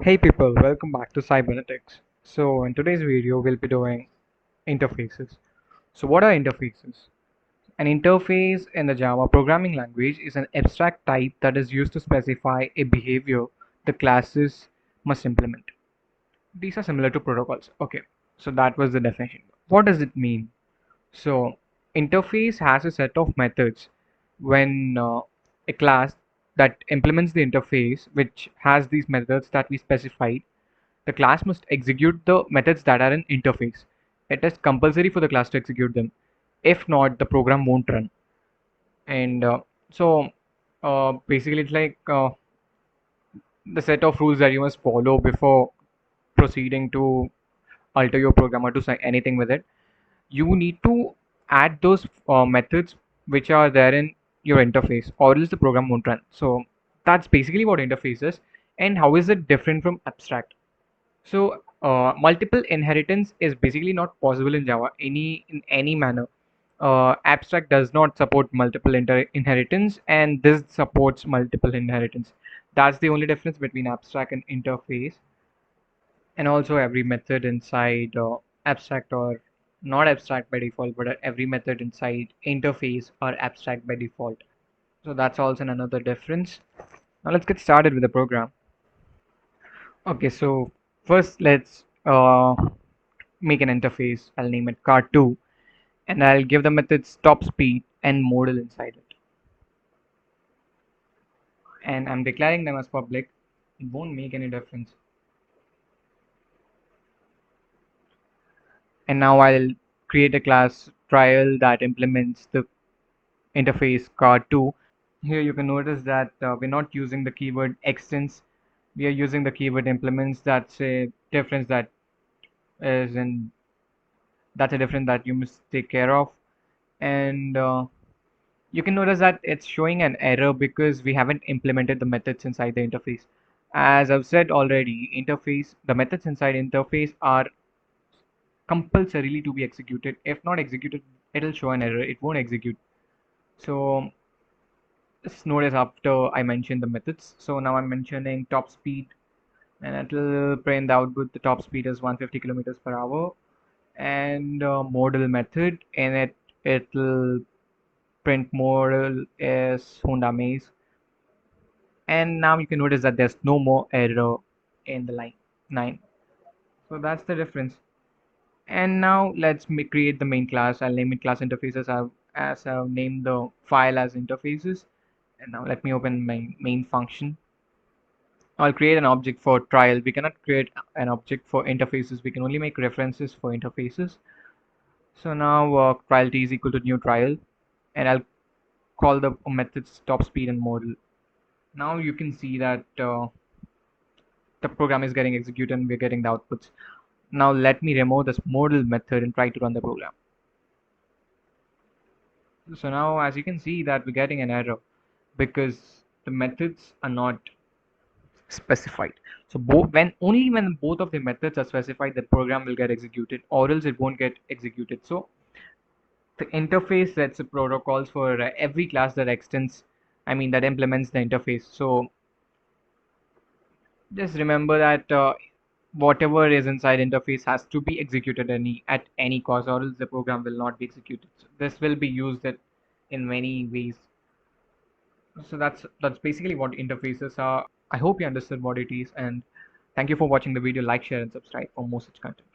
Hey people, welcome back to Cybernetics. So in today's video, we'll be doing interfaces. So what are interfaces? An interface in the Java programming language is an abstract type that is used to specify a behavior the classes must implement. These are similar to protocols. Okay, so that was the definition. What does it mean? So interface has a set of methods when a class that implements the interface which has these methods that we specified, the class must execute the methods that are in interface. It is compulsory for the class to execute them. If not, the program won't run. And basically, it's like the set of rules that you must follow before proceeding to alter your program or to say anything with it. You need to add those methods which are there in your interface, or else the program won't run. So that's basically what interface is. And how is it different from abstract? So multiple inheritance is basically not possible in Java in any manner. Abstract does not support multiple inheritance, and this supports multiple inheritance. That's the only difference between abstract and interface. And also every method inside abstract or not abstract by default, but every method inside interface are abstract by default. So that's also another difference. Now let's get started with the program. Okay, so first let's make an interface. I'll name it car2 and I'll give the methods top speed and modal inside it. And I'm declaring them as public. It won't make any difference. And now I'll create a class trial that implements the interface car2. Here you can notice that we're not using the keyword extends. We are using the keyword implements. Is in that's a difference that you must take care of. And you can notice that it's showing an error because we haven't implemented the methods inside the interface. As I've said already, the methods inside interface are compulsorily to be executed. If not executed, it'll show an error. It won't execute. So just notice after I mentioned the methods. So now I'm mentioning top speed, and it'll print the output. The top speed is 150 kilometers per hour, and modal method, and it'll print model is Honda Maze. And now you can notice that there's no more error in the line 9. So that's the difference. And now let's create the main class. I'll name it class interfaces as I've named the file as interfaces. And now let me open my main function. I'll create an object for trial. We cannot create an object for interfaces. We can only make references for interfaces. So now trial t is equal to new trial, and I'll call the methods top speed and modal. Now you can see that the program is getting executed and we're getting the outputs. Now let me remove this modal method and try to run the program. So now as you can see that we're getting an error because the methods are not specified. So when both of the methods are specified, the program will get executed, or else it won't get executed. So the interface sets the protocols for every class that that implements the interface. So just remember that whatever is inside interface has to be executed at any cost, or else the program will not be executed. So this will be used in many ways. So that's basically what interfaces are. I hope you understood what it is, and thank you for watching the video. Like, share, and subscribe for more such content.